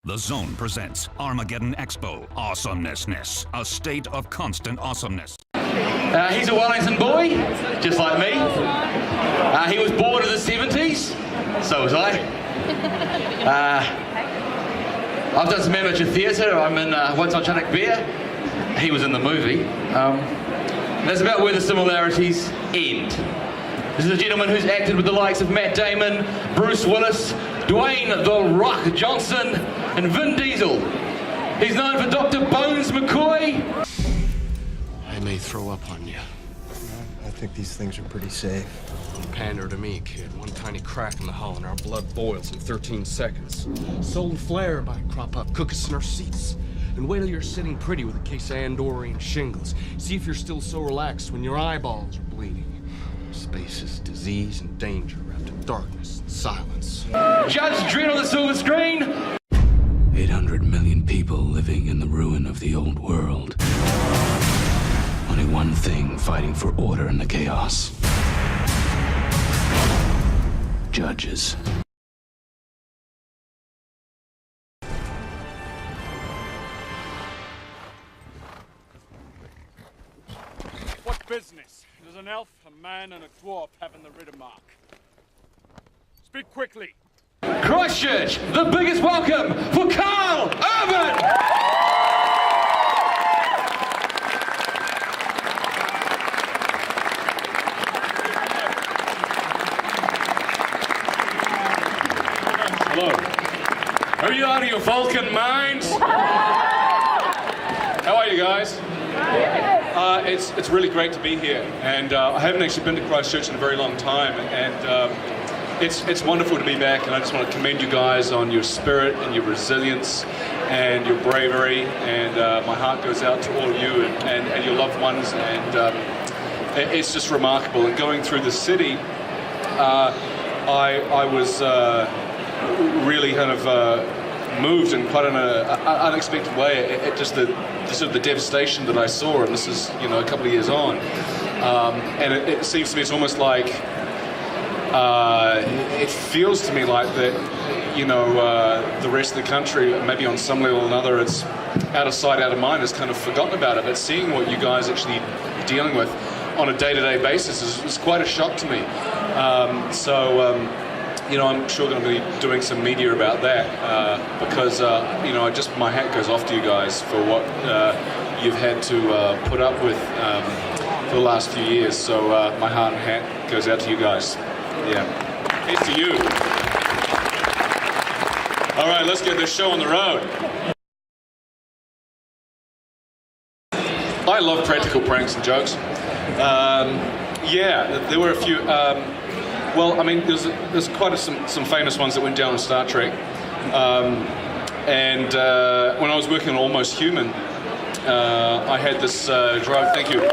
The Zone presents Armageddon Expo. Awesomeness. A state of constant awesomeness. He's a Wellington boy, just like me. He was born in the 70s, so was I. I've done some amateur theatre. I'm in once on Chunuk Bair. He was in the movie. That's about where the similarities end. This is a gentleman who's acted with the likes of Matt Damon, Bruce Willis, Dwayne "The Rock" Johnstone, and Vin Diesel. He's known for Dr. Bones McCoy. I may throw up on you. I think these things are pretty safe. Don't pander to me, kid. One tiny crack in the hull and our blood boils in 13 seconds. Solar flare might crop up, cook us in our seats. And wait till you're sitting pretty with a case of Andorian shingles. See if you're still so relaxed when your eyeballs are bleeding. Space is disease and danger wrapped in darkness and silence. Judge Dredd on the silver screen. 800 million people living in the ruin of the old world. Only one thing fighting for order in the chaos. Judges. What business does an elf, a man, and a dwarf have in the Riddermark? Speak quickly. Christchurch, the biggest welcome for Karl Urban! Hello. Are you out of your Vulcan minds? How are you guys? It's really great to be here, and I haven't actually been to Christchurch in a very long time, and it's wonderful to be back, and I just want to commend you guys on your spirit and your resilience and your bravery, and my heart goes out to all of you and your loved ones, and it's just remarkable. And going through the city, I was really kind of moved in quite an unexpected way at just the sort of the devastation that I saw, and this is, you know, a couple of years on, and it seems to me it's almost like it feels to me like that, you know, the rest of the country, maybe on some level or another, it's out of sight, out of mind, it's kind of forgotten about it. But seeing what you guys actually dealing with on a day-to-day basis is quite a shock to me. You know, I'm sure going to be doing some media about that because, you know, my hat goes off to you guys for what you've had to put up with for the last few years. So my heart and hat goes out to you guys. Yeah, it's to you. All right, let's get this show on the road. I love practical pranks and jokes. Yeah, there were a few. Well, I mean, there's quite some famous ones that went down on Star Trek. And when I was working on Almost Human, I had this driver. Thank you.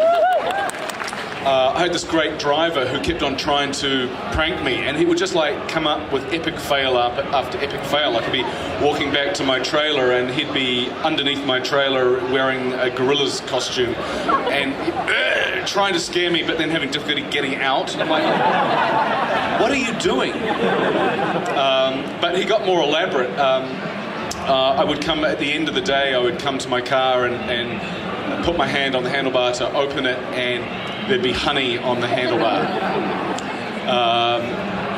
I had this great driver who kept on trying to prank me, and he would just like come up with epic fail after epic fail. I could be walking back to my trailer, and he'd be underneath my trailer wearing a gorilla's costume, and trying to scare me, but then having difficulty getting out. I'm like, what are you doing? But he got more elaborate. I would come at the end of the day. I would come to my car and put my hand on the handlebar to open it, and there'd be honey on the handlebar.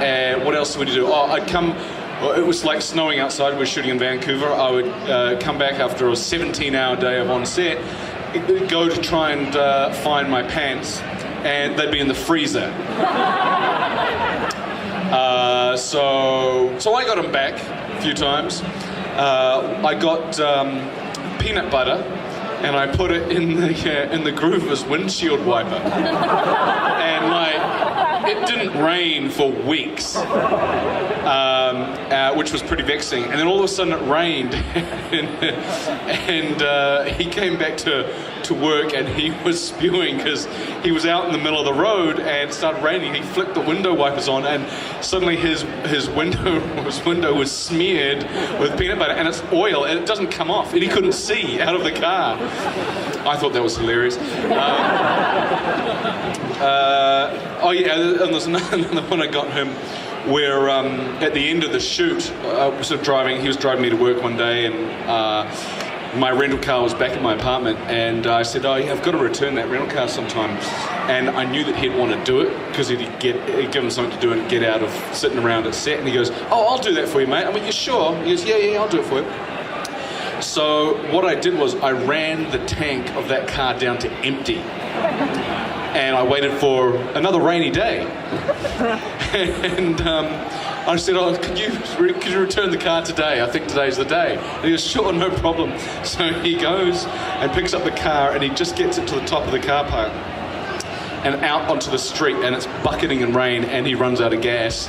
And what else would you do? Oh, I'd come. Well, it was like snowing outside. We were shooting in Vancouver. I would come back after a 17-hour day of on set, go to try and find my pants, and they'd be in the freezer. So I got them back a few times. I got peanut butter, and I put it in the groove of his windshield wiper, and like it didn't rain for weeks, which was pretty vexing. And then all of a sudden it rained, and he came back to work, and he was spewing because he was out in the middle of the road and it started raining. He flicked the window wipers on, and suddenly his window was smeared with peanut butter, and it's oil, and it doesn't come off, and he couldn't see out of the car. I thought that was hilarious. Oh yeah, and there's another one I got him where at the end of the shoot, sort of driving. He was driving me to work one day, and my rental car was back at my apartment, and I said, "Oh, yeah, I've got to return that rental car sometime." And I knew that he'd want to do it because it'd give him something to do and get out of sitting around at set. And he goes, "Oh, I'll do that for you, mate." I went, "You sure?" He goes, "Yeah, I'll do it for you." So what I did was I ran the tank of that car down to empty. And I waited for another rainy day. And I said, "Oh, could you return the car today? I think today's the day." And he goes, "Sure, no problem." So he goes and picks up the car, and he just gets it to the top of the car park and out onto the street, and it's bucketing in rain, and he runs out of gas.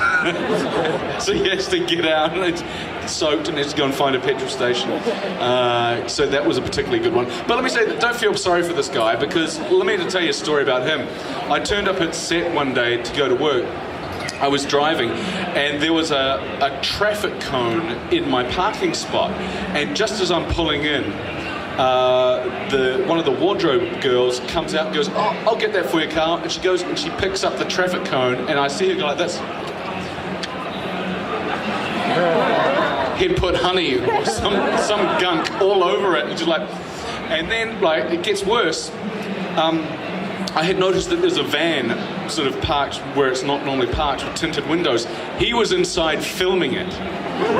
So he has to get out, and it's soaked, and has to go and find a petrol station. So that was a particularly good one. But let me say, don't feel sorry for this guy, because let me tell you a story about him. I turned up at set one day to go to work. I was driving, and there was a traffic cone in my parking spot, and just as I'm pulling in, one of the wardrobe girls comes out and goes, "Oh, I'll get that for you, Carl." And she goes and she picks up the traffic cone, and I see her go like this. He'd put honey or some gunk all over it, and she's like, and then like it gets worse. I had noticed that there's a van sort of parked where it's not normally parked with tinted windows. He was inside filming it.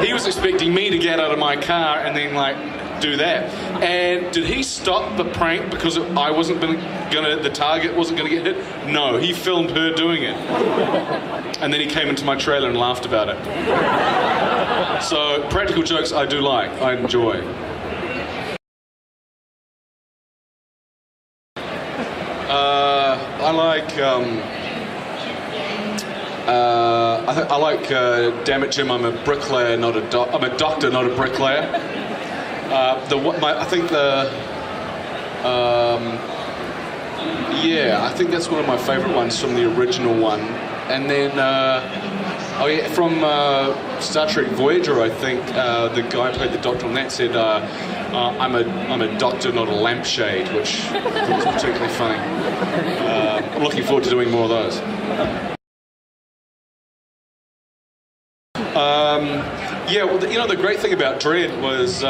He was expecting me to get out of my car and then like do that. And did he stop the prank because I wasn't the target wasn't gonna get hit? No, he filmed her doing it. And then he came into my trailer and laughed about it. So practical jokes I do like, I enjoy. I like damn it, Jim, I'm a bricklayer, not a I'm a doctor, not a bricklayer. I think that's one of my favourite ones from the original one. And then, from Star Trek Voyager, I think the guy who played the Doctor on that said, I'm a doctor, not a lampshade, which I thought was particularly funny. I'm looking forward to doing more of those. The great thing about Dread was,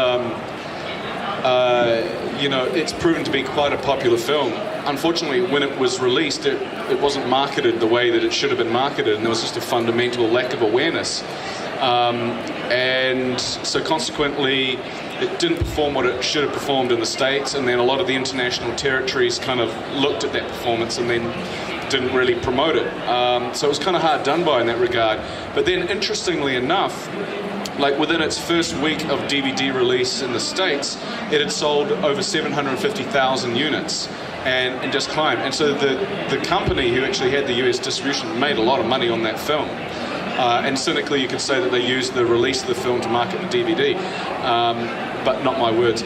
it's proven to be quite a popular film. Unfortunately, when it was released, it wasn't marketed the way that it should have been marketed, and there was just a fundamental lack of awareness. And so consequently, it didn't perform what it should have performed in the States, and then a lot of the international territories kind of looked at that performance and then didn't really promote it. So it was kind of hard done by in that regard. But then, interestingly enough, like within its first week of DVD release in the States, it had sold over 750,000 units and just climbed. And so the company who actually had the US distribution made a lot of money on that film. And cynically, you could say that they used the release of the film to market the DVD, but not my words.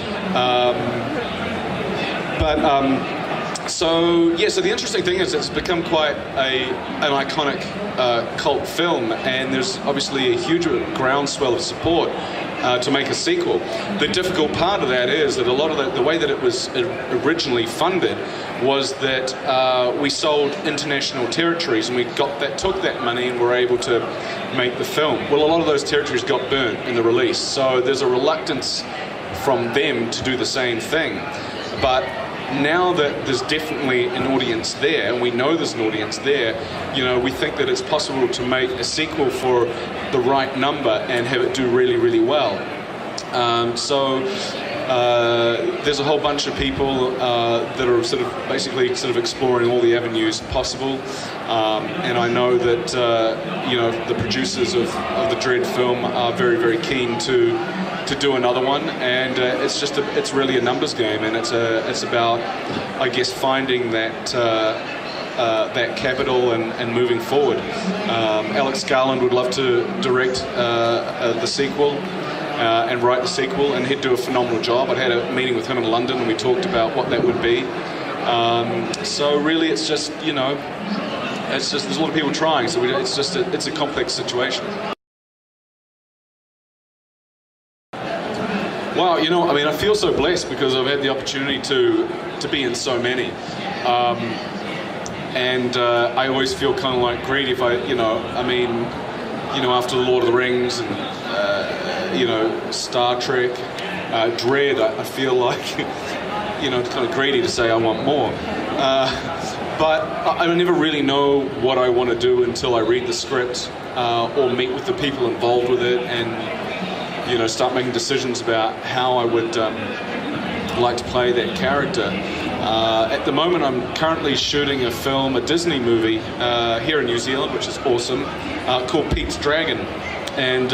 So the interesting thing is it's become quite an iconic cult film, and there's obviously a huge groundswell of support to make a sequel. The difficult part of that is that a lot of the way that it was originally funded was that we sold international territories, and took that money and were able to make the film. Well, a lot of those territories got burnt in the release, so there's a reluctance from them to do the same thing. But now that there's definitely an audience there, and we know there's an audience there, we think that it's possible to make a sequel for the right number and have it do really, really well. There's a whole bunch of people that are sort of exploring all the avenues possible, and I know that the producers of the Dread film are very, very keen to do another one, and it's really a numbers game, and it's about, I guess, finding that capital and moving forward. Alex Garland would love to direct the sequel and write the sequel, and he'd do a phenomenal job. I had a meeting with him in London, and we talked about what that would be. So really, it's just there's a lot of people trying, so it's a complex situation. Wow, I feel so blessed because I've had the opportunity to be in so many. And I always feel kind of like greedy if you know, after the Lord of the Rings and you know, Star Trek, Dread, I feel like, you know, it's kind of greedy to say I want more. But I never really know what I want to do until I read the script or meet with the people involved with it and, you know, start making decisions about how I would like to play that character. At the moment, I'm currently shooting a film, a Disney movie here in New Zealand, which is awesome, called Pete's Dragon. And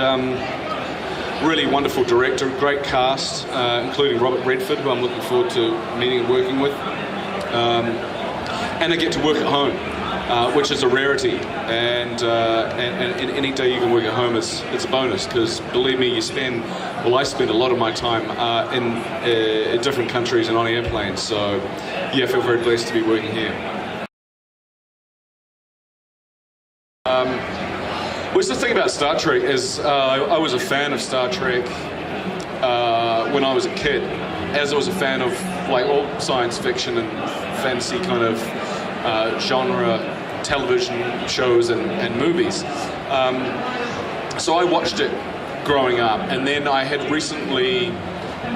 really wonderful director, great cast, including Robert Redford, who I'm looking forward to meeting and working with. And I get to work at home, which is a rarity. And any day you can work at home is a bonus, because believe me, I spend a lot of my time in different countries and on airplanes. So yeah, I feel very blessed to be working here. What's the thing about Star Trek is I was a fan of Star Trek when I was a kid, as I was a fan of like all science fiction and fantasy kind of genre television shows and movies. So I watched it growing up, and then I had recently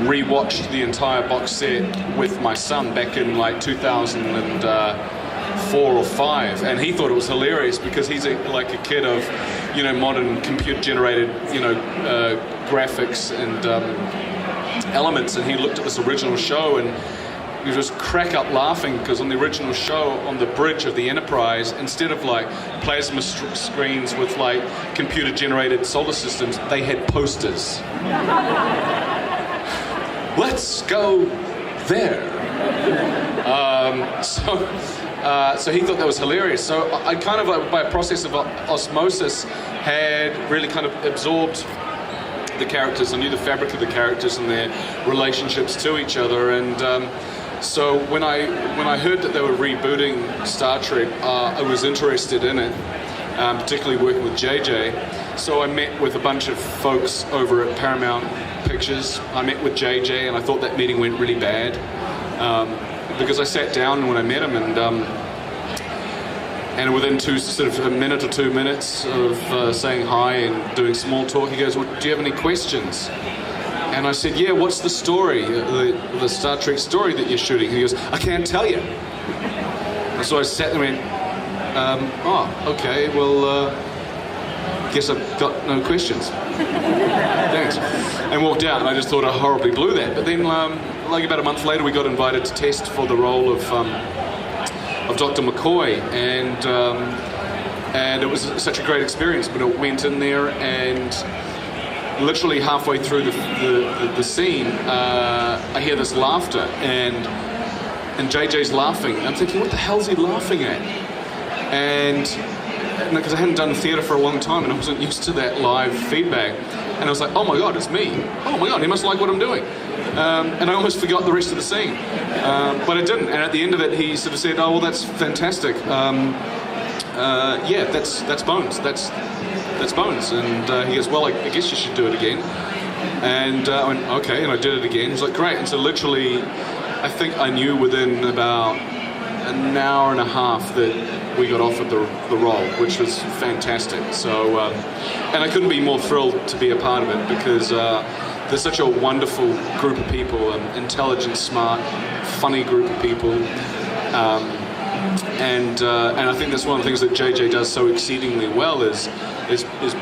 rewatched the entire box set with my son back in like 2004 or 5, and he thought it was hilarious because he's like a kid of, you know, modern computer-generated, you know, graphics and elements, and he looked at this original show and he just crack up laughing because on the original show, on the bridge of the Enterprise, instead of like plasma screens with like computer-generated solar systems, they had posters. Let's go there. So he thought that was hilarious. So I kind of, by a process of osmosis, had really kind of absorbed the characters. I knew the fabric of the characters and their relationships to each other. And so when I heard that they were rebooting Star Trek, I was interested in it, particularly working with JJ. So I met with a bunch of folks over at Paramount Pictures. I met with JJ, and I thought that meeting went really bad because I sat down when I met him, and within sort of a minute or 2 minutes of saying hi and doing small talk, he goes, "Well, do you have any questions?" And I said, "Yeah, what's the story, the Star Trek story that you're shooting?" And he goes, "I can't tell you." And so I sat there and went, "Oh, okay, well, guess I've got no questions. Thanks." And walked out, and I just thought I horribly blew that. But then, like about a month later, we got invited to test for the role of Dr. McCoy, and it was such a great experience. But I went in there, and literally halfway through the scene, I hear this laughter, and JJ's laughing. I'm thinking, what the hell's he laughing at? And because I hadn't done theatre for a long time, and I wasn't used to that live feedback, and I was like, oh my God, it's me. Oh my God, he must like what I'm doing. And I almost forgot the rest of the scene, but I didn't. And at the end of it, he sort of said, "Oh well, that's fantastic. Yeah, that's Bones. That's Bones." And he goes, "Well, I guess you should do it again." And I went, "Okay," and I did it again. He's like, "Great." And so literally, I think I knew within about an hour and a half that we got offered the role, which was fantastic. So, and I couldn't be more thrilled to be a part of it because there's such a wonderful group of people, intelligent, smart, funny group of people, and I think that's one of the things that JJ does so exceedingly well is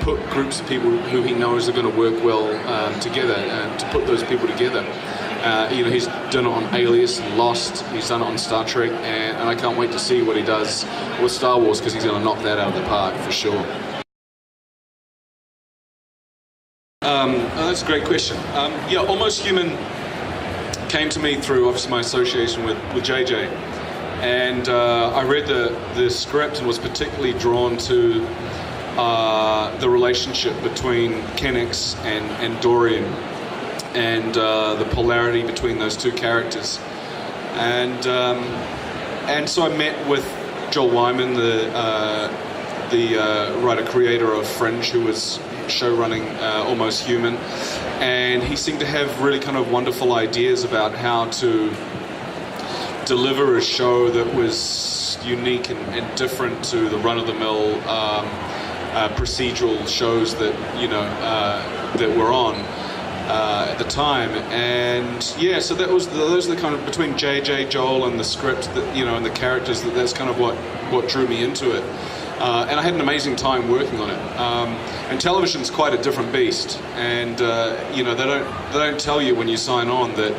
put groups of people who he knows are going to work well together, and to put those people together. You know, he's done it on Alias and Lost, he's done it on Star Trek, and I can't wait to see what he does with Star Wars, because he's going to knock that out of the park for sure. That's a great question. Yeah, Almost Human came to me through obviously my association with JJ, and I read the script and was particularly drawn to the relationship between Kennex and Dorian, and the polarity between those two characters, and so I met with Joel Wyman, the writer creator of Fringe, who was show running Almost Human, and he seemed to have really kind of wonderful ideas about how to deliver a show that was unique and different to the run-of-the-mill procedural shows that that were on at the time. And yeah, so those are the kind of, between JJ, Joel, and the script that and the characters, that's kind of what drew me into it. And I had an amazing time working on it. And television's quite a different beast, and they don't tell you when you sign on that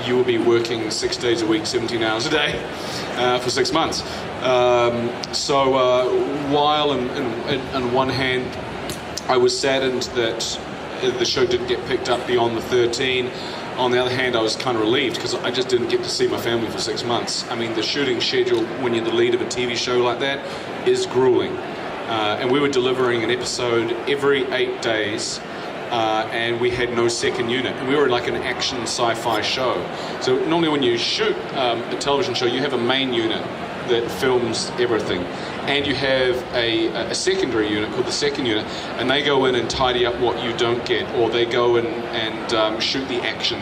you will be working 6 days a week, 17 hours a day for 6 months. While on one hand I was saddened that the show didn't get picked up beyond the 13, on the other hand I was kind of relieved because I just didn't get to see my family for 6 months. I mean, the shooting schedule when you're the lead of a TV show like that is grueling. And we were delivering an episode every 8 days, and we had no second unit. And we were like an action sci-fi show. So normally when you shoot a television show, you have a main unit that films everything. And you have a secondary unit called the second unit, and they go in and tidy up what you don't get, or they go in and shoot the action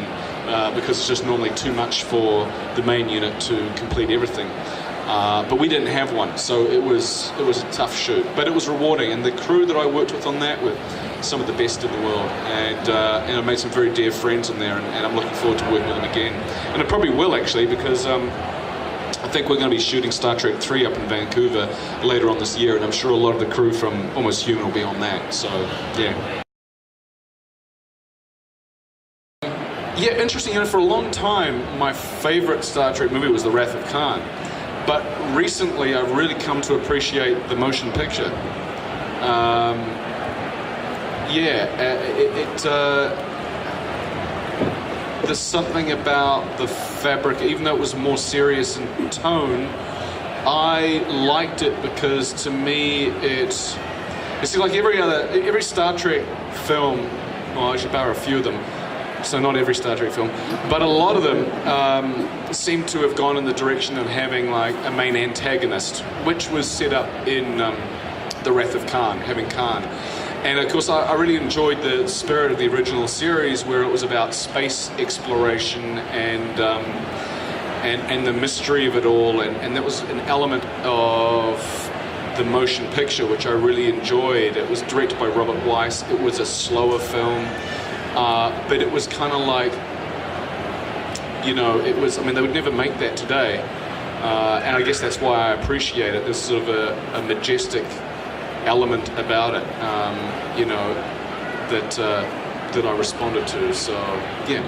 because it's just normally too much for the main unit to complete everything. But we didn't have one, so it was a tough shoot, but it was rewarding. And the crew that I worked with on that were some of the best in the world, and I made some very dear friends in there, and I'm looking forward to working with them again. And I probably will, actually, because I think we're going to be shooting Star Trek 3 up in Vancouver later on this year, and I'm sure a lot of the crew from Almost Human will be on that, so yeah. Yeah, interesting, for a long time my favourite Star Trek movie was The Wrath of Khan, but recently I've really come to appreciate the motion picture. There's something about the fabric, even though it was more serious in tone, I liked it because to me it's like every Star Trek film, well, I should borrow a few of them, so not every Star Trek film, but a lot of them seem to have gone in the direction of having like a main antagonist, which was set up in The Wrath of Khan, having Khan. And of course, I really enjoyed the spirit of the original series, where it was about space exploration and the mystery of it all, and that was an element of the motion picture which I really enjoyed. It was directed by Robert Weiss. It was a slower film, but it was kind of like, it was. I mean, they would never make that today, and I guess that's why I appreciate it. There's sort of a majestic element about it, that I responded to. So yeah.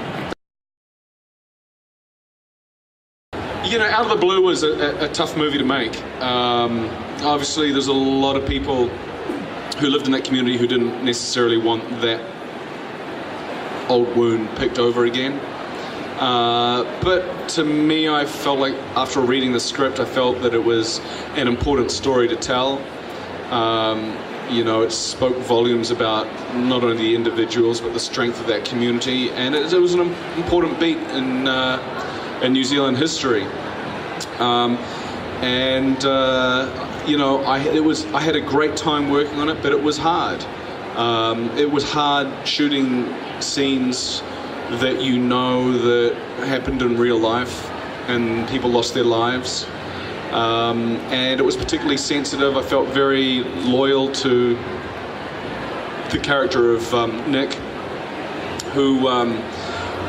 Out of the Blue was a tough movie to make. Obviously, there's a lot of people who lived in that community who didn't necessarily want that old wound picked over again. But to me, I felt like after reading the script, I felt that it was an important story to tell. It spoke volumes about not only the individuals but the strength of that community, and it was an important beat in New Zealand history. I had a great time working on it, but it was hard. It was hard shooting scenes that that happened in real life and people lost their lives. And it was particularly sensitive. I felt very loyal to the character of Nick,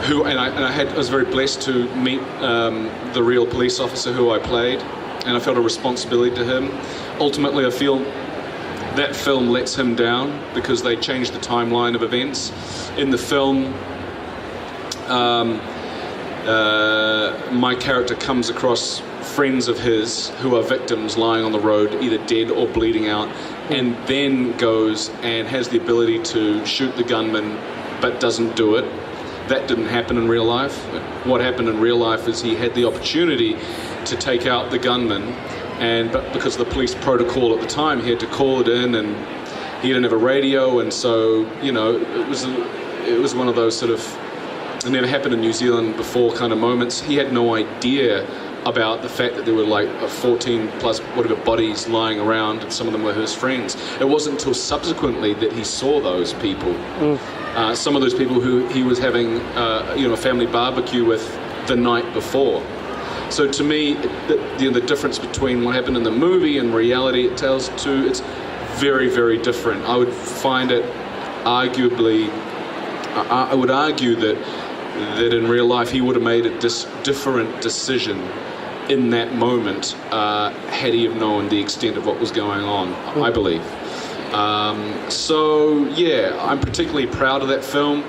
I was very blessed to meet the real police officer who I played, and I felt a responsibility to him. Ultimately, I feel that film lets him down because they changed the timeline of events. In the film, my character comes across friends of his who are victims lying on the road, either dead or bleeding out, and then goes and has the ability to shoot the gunman but doesn't do it. That didn't happen in real life. What happened in real life is he had the opportunity to take out the gunman, but because of the police protocol at the time, he had to call it in, and he didn't have a radio, and so it was one of those sort of, it never happened in New Zealand before kind of moments. He had no idea about the fact that there were like 14 plus whatever bodies lying around, and some of them were his friends. It wasn't until subsequently that he saw those people. Some of those people who he was having a family barbecue with the night before. So to me, the difference between what happened in the movie and reality, it's very, very different. I would find it arguably, I would argue that in real life he would have made a different decision in that moment had he have known the extent of what was going on, I believe. So yeah, I'm particularly proud of that film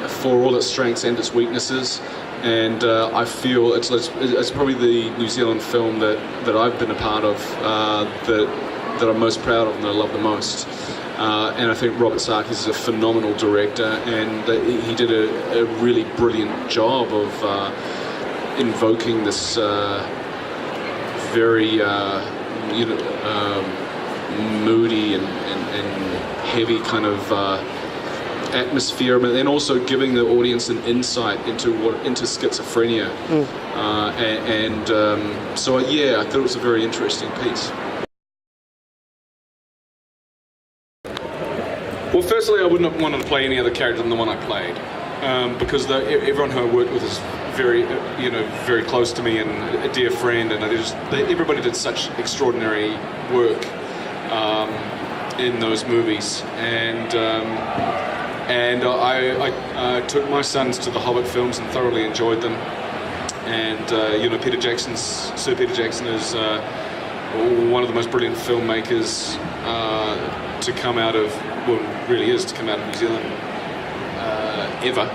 for all its strengths and its weaknesses, and I feel it's probably the New Zealand film that I've been a part of that I'm most proud of and that I love the most. And I think Robert Sarkis is a phenomenal director, and he did a really brilliant job of invoking this very moody and heavy kind of atmosphere, but then also giving the audience an insight into schizophrenia. So yeah, I thought it was a very interesting piece. Well, firstly, I wouldn't have wanted to play any other character than the one I played, because everyone who I worked with is very, very close to me and a dear friend, and everybody did such extraordinary work in those movies, and I took my sons to the Hobbit films and thoroughly enjoyed them, and Sir Peter Jackson is one of the most brilliant filmmakers to come out of, really is to come out of New Zealand ever,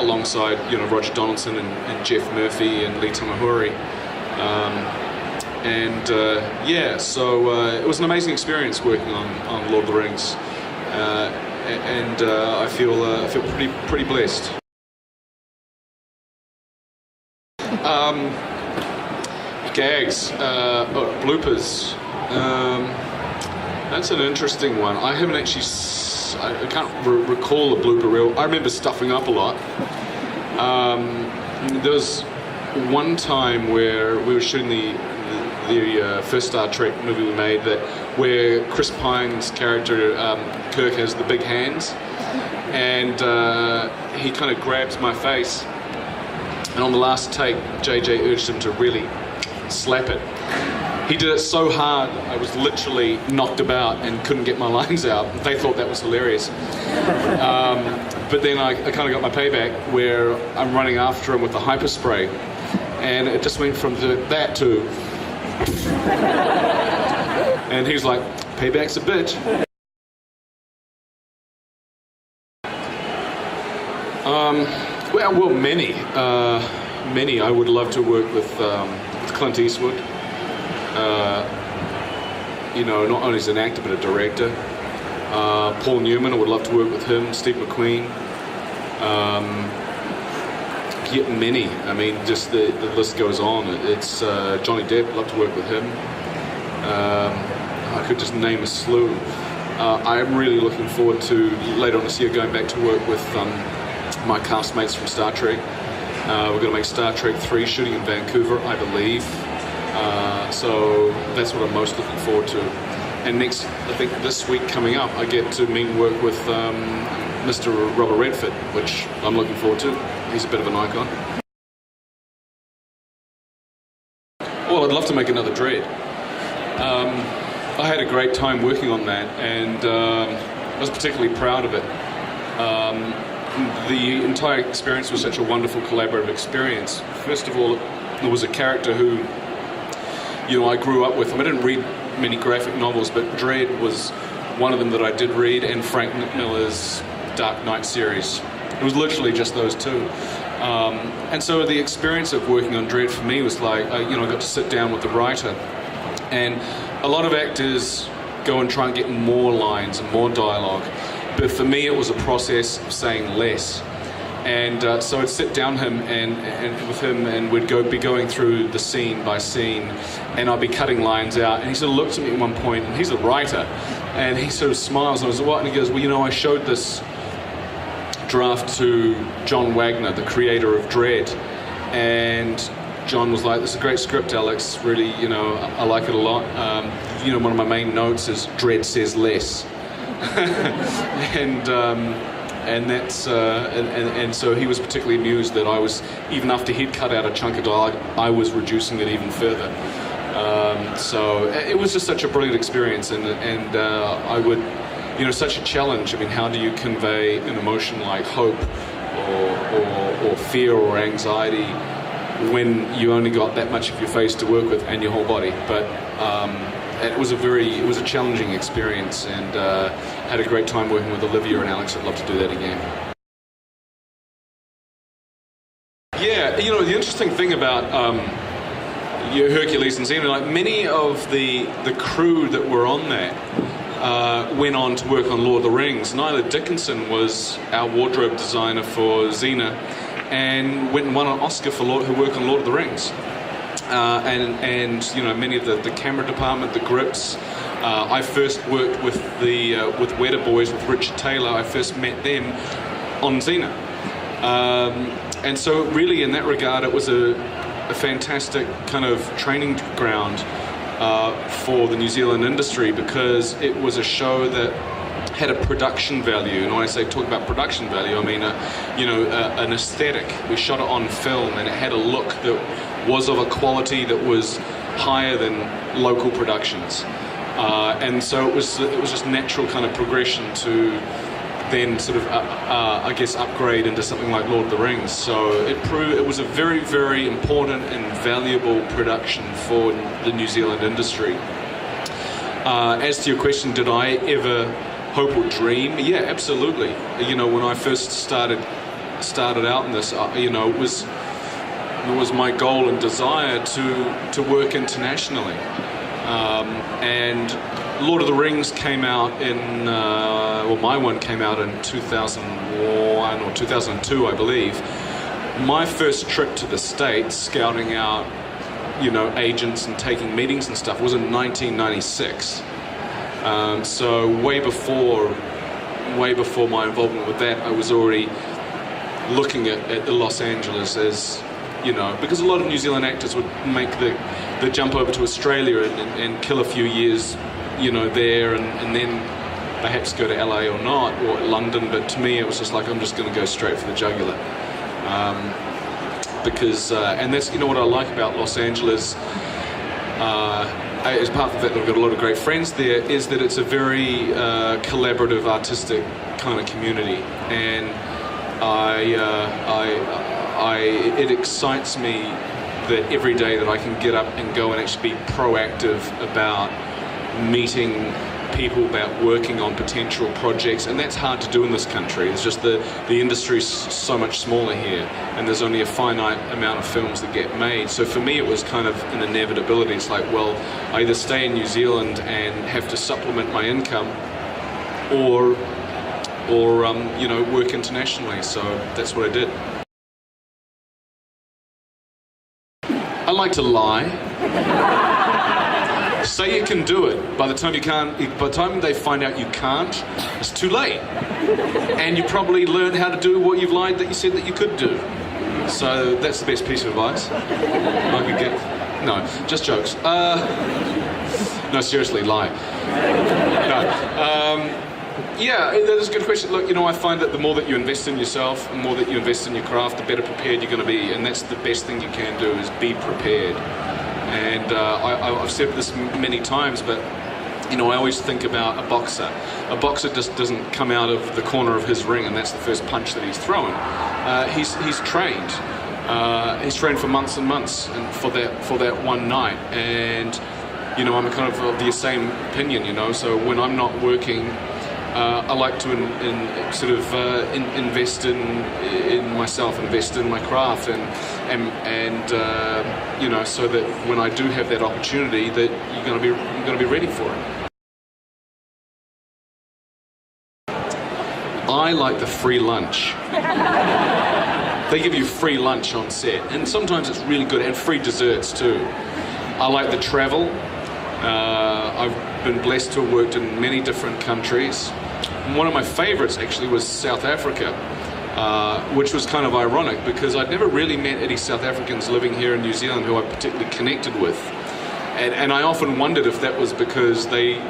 alongside Roger Donaldson and Jeff Murphy and Lee Tamahori, so it was an amazing experience working on Lord of the Rings, and I feel pretty blessed. Gags, bloopers. That's an interesting one. I haven't actually. I can't recall a blooper reel. I remember stuffing up a lot. There was one time where we were shooting the first Star Trek movie we made, where Chris Pine's character Kirk has the big hands, and he kind of grabs my face. And on the last take, JJ urged him to really slap it. He did it so hard, I was literally knocked about and couldn't get my lines out. They thought that was hilarious. But then I kind of got my payback, where I'm running after him with the hyperspray, and it just went from that to... and he's like, payback's a bitch. Well, many. I would love to work with Clint Eastwood. Not only as an actor but a director. Paul Newman, I would love to work with him. Steve McQueen. Many. I mean, just the list goes on. It's Johnny Depp. I'd love to work with him. I could just name a slew. I'm really looking forward to later on this year going back to work with my castmates from Star Trek. We're going to make Star Trek 3 shooting in Vancouver, I believe. So that's what I'm most looking forward to. And next, I think this week coming up, I get to meet and work with Mr. Robert Redford, which I'm looking forward to. He's a bit of an icon. Well, I'd love to make another Dredd. I had a great time working on that, and I was particularly proud of it. The entire experience was such a wonderful collaborative experience. First of all, there was a character who, I grew up with. I didn't read many graphic novels, but Dredd was one of them that I did read, and Frank Miller's Dark Knight series. It was literally just those two. And so the experience of working on Dredd for me was like, I got to sit down with the writer. And a lot of actors go and try and get more lines and more dialogue. But for me, it was a process of saying less. And so I'd sit down with him, and we'd be going through the scene by scene, and I'd be cutting lines out. And he sort of looked at me at one point, and he's a writer, and he sort of smiles, and I was like, what? And he goes, well, I showed this draft to John Wagner, the creator of Dredd, and John was like, this is a great script, Alex, really, I like it a lot. One of my main notes is Dredd says less. And that's and so he was particularly amused that I was, even after he'd cut out a chunk of dialogue, I was reducing it even further. So it was just such a brilliant experience, and I would, such a challenge. I mean, how do you convey an emotion like hope or fear or anxiety when you only got that much of your face to work with and your whole body? But it was a challenging experience, and had a great time working with Olivia and Alex. I'd love to do that again. Yeah, the interesting thing about Hercules and Xena, like many of the crew that were on that went on to work on Lord of the Rings. Nyla Dickinson was our wardrobe designer for Xena, and went and won an Oscar for her work on Lord of the Rings. And many of the camera department, the grips. I first worked with with Weta Boys, with Richard Taylor. I first met them on Xena. And so really in that regard, it was a fantastic kind of training ground for the New Zealand industry, because it was a show that had a production value. And when I say talk about production value, I mean an aesthetic. We shot it on film, and it had a look that was of a quality that was higher than local productions. And so it was just natural kind of progression to then sort of upgrade into something like Lord of the Rings. So it was a very, very important and valuable production for the New Zealand industry. As to your question, did I ever hope or dream? Yeah, absolutely. When I first started out in this, it was my goal and desire to work internationally. And Lord of the Rings came out in, my one came out in 2001 or 2002, I believe. My first trip to the States, scouting out, agents and taking meetings and stuff, was in 1996. So way before my involvement with that, I was already looking at Los Angeles as, because a lot of New Zealand actors would make the jump over to Australia and kill a few years, there, and then perhaps go to LA or not, or London. But to me, it was just like, I'm just going to go straight for the jugular. Because, and that's, what I like about Los Angeles, as part of the fact that I've got a lot of great friends there, is that it's a very collaborative, artistic kind of community. And it excites me that every day that I can get up and go and actually be proactive about meeting people, about working on potential projects, and that's hard to do in this country. It's just the industry's so much smaller here, and there's only a finite amount of films that get made. So for me, it was kind of an inevitability. It's like, well, I either stay in New Zealand and have to supplement my income, or work internationally. So that's what I did. I like to lie. Say you can do it. By the time they find out you can't, it's too late. And you probably learned how to do what you've lied that you said that you could do. So that's the best piece of advice I could get. No, just jokes. No, seriously, lie. No. Yeah, that is a good question. Look, I find that the more that you invest in yourself, the more that you invest in your craft, the better prepared you're going to be. And that's the best thing you can do, is be prepared. And I've said this many times, but I always think about a boxer. A boxer just doesn't come out of the corner of his ring and that's the first punch that he's throwing. He's trained. He's trained for months and months, and for that one night. And I'm kind of the same opinion. So when I'm not working, I like to invest in myself, invest in my craft, and so that when I do have that opportunity, that you're going to be ready for it. I like the free lunch. They give you free lunch on set, and sometimes it's really good, and free desserts too. I like the travel. I've been blessed to have worked in many different countries. One of my favorites actually was South Africa, which was kind of ironic because I'd never really met any South Africans living here in New Zealand who I particularly connected with. And I often wondered if that was because they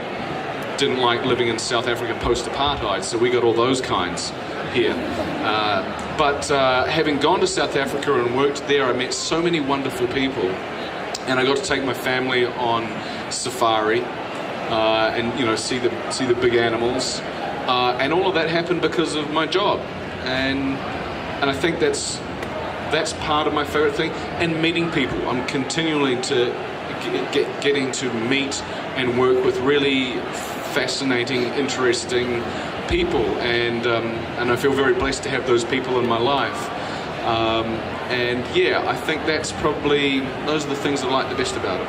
didn't like living in South Africa post-apartheid, so we got all those kinds here. But having gone to South Africa and worked there, I met so many wonderful people. and I got to take my family on safari, and you know, see the big animals, and all of that happened because of my job, and I think that's part of my favorite thing. And meeting people, I'm continually getting to meet and work with really fascinating, interesting people, and I feel very blessed to have those people in my life. And yeah, I think those are the things I like the best about it.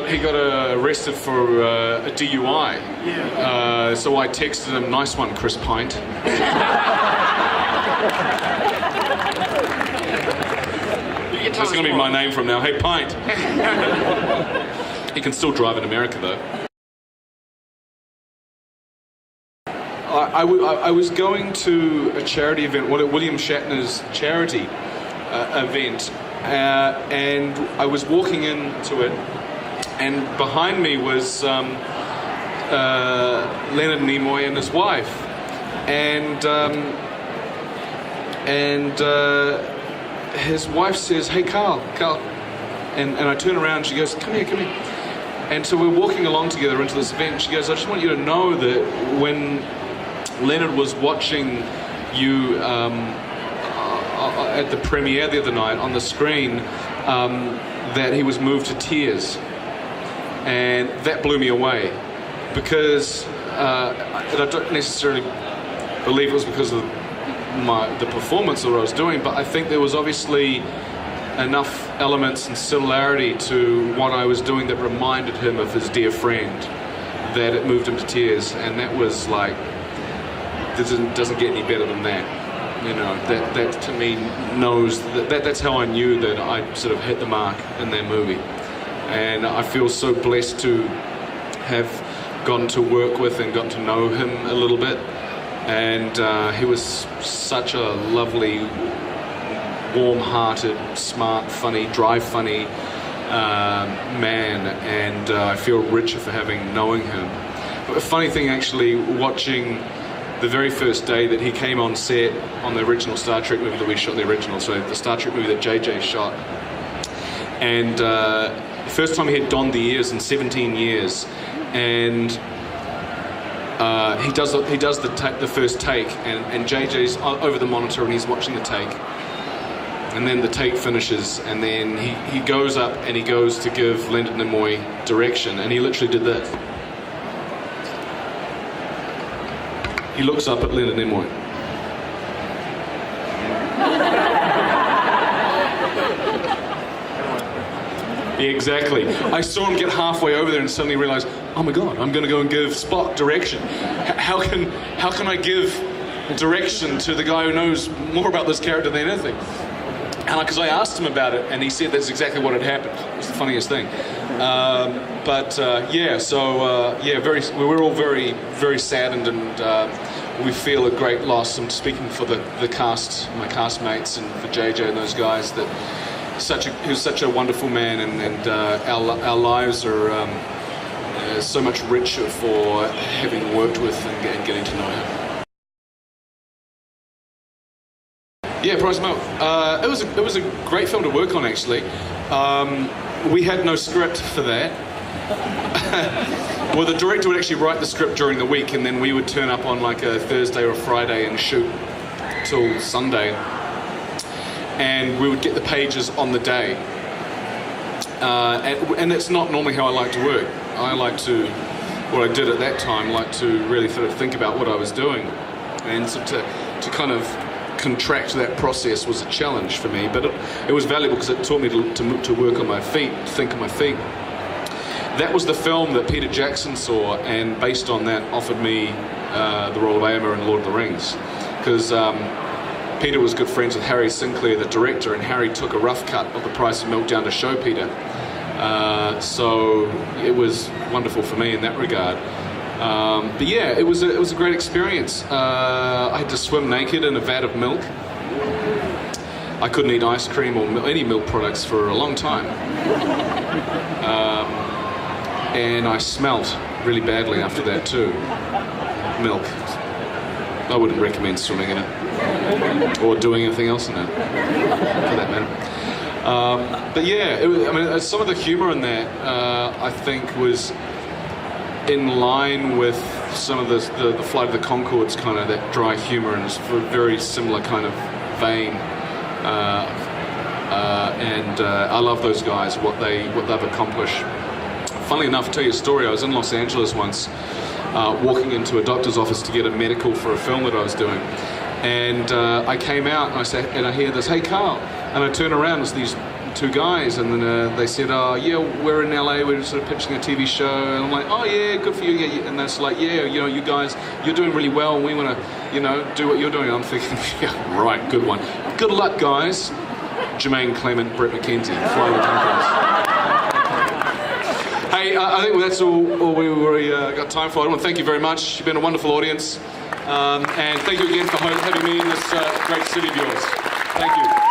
He got arrested for a DUI. Yeah. So I texted him, "Nice one, Chris Pint." That's going to be my name from now. Hey, Pint. He can still drive in America, though. I was going to a charity event, William Shatner's charity event, and I was walking into it, and behind me was Leonard Nimoy and his wife, and his wife says, "Hey, Karl," and I turn around and she goes, come here. And so we're walking along together into this event, and she goes, "I just want you to know that when Leonard was watching you at the premiere the other night on the screen, that he was moved to tears." And that blew me away, because I don't necessarily believe it was because of the performance of what I was doing, but I think there was obviously enough elements and similarity to what I was doing that reminded him of his dear friend, that it moved him to tears. And that was like, doesn't get any better than that. You know, that to me knows that's how I knew that I sort of hit the mark in that movie. And I feel so blessed to have gotten to work with and gotten to know him a little bit. And he was such a lovely, warm-hearted, smart, funny, dry-funny man, and I feel richer for having knowing him. But a funny thing, actually, watching the very first day that he came on set on the original Star Trek movie that we shot, the Star Trek movie that JJ shot, and the first time he had donned the ears in 17 years, and he does the first take, and JJ's over the monitor and he's watching the take, and then the take finishes, and then he goes up and he goes to give Leonard Nimoy direction, and he literally did this. He looks up at Leonard Nimoy. Yeah, exactly. I saw him get halfway over there and suddenly realized, oh my God, I'm going to go and give Spock direction. How can I give direction to the guy who knows more about this character than anything? And because I asked him about it, and he said that's exactly what had happened. It was the funniest thing. We're all very, very saddened, and we feel a great loss. I'm speaking for the cast, my castmates, and for JJ and those guys, that he was such a wonderful man, and our lives are so much richer for having worked with and getting to know him. Yeah, Price Mael. It was a great film to work on, actually. We had no script for that. Well, the director would actually write the script during the week, and then we would turn up on like a Thursday or a Friday and shoot till Sunday. And we would get the pages on the day. And that's not normally how I like to work. What I did at that time, like to really sort of think about what I was doing. And so to kind of contract that process was a challenge for me, but it was valuable because it taught me to work on my feet, think on my feet. That was the film that Peter Jackson saw, and based on that offered me the role of Eomer in Lord of the Rings. Because Peter was good friends with Harry Sinclair, the director, and Harry took a rough cut of The Price of Milk down to show Peter. So it was wonderful for me in that regard. But yeah, it was a great experience. I had to swim naked in a vat of milk. I couldn't eat ice cream or any milk products for a long time. And I smelt really badly after that too. Milk. I wouldn't recommend swimming in it or doing anything else in it, for that matter. But yeah, some of the humour in that, I think, was in line with some of the Flight of the Conchords kind of that dry humour, and it's a very similar kind of vein. And I love those guys, what they've accomplished. Funnily enough, to tell you a story, I was in Los Angeles once, walking into a doctor's office to get a medical for a film that I was doing. And I came out and I hear this, "Hey Karl," and I turn around, it's these two guys, and then they said, "Oh yeah, we're in LA, we're sort of pitching a TV show," and I'm like, "Oh yeah, good for you." Yeah. And that's like, "Yeah, you guys, you're doing really well, and we want to, do what you're doing." And I'm thinking, "Yeah, right, good one. Good luck, guys." Jermaine Clement, Brett McKenzie, Fly the Conchords. Hey, I think that's all we got time for. I want to thank you very much. You've been a wonderful audience. And thank you again for having me in this great city of yours. Thank you.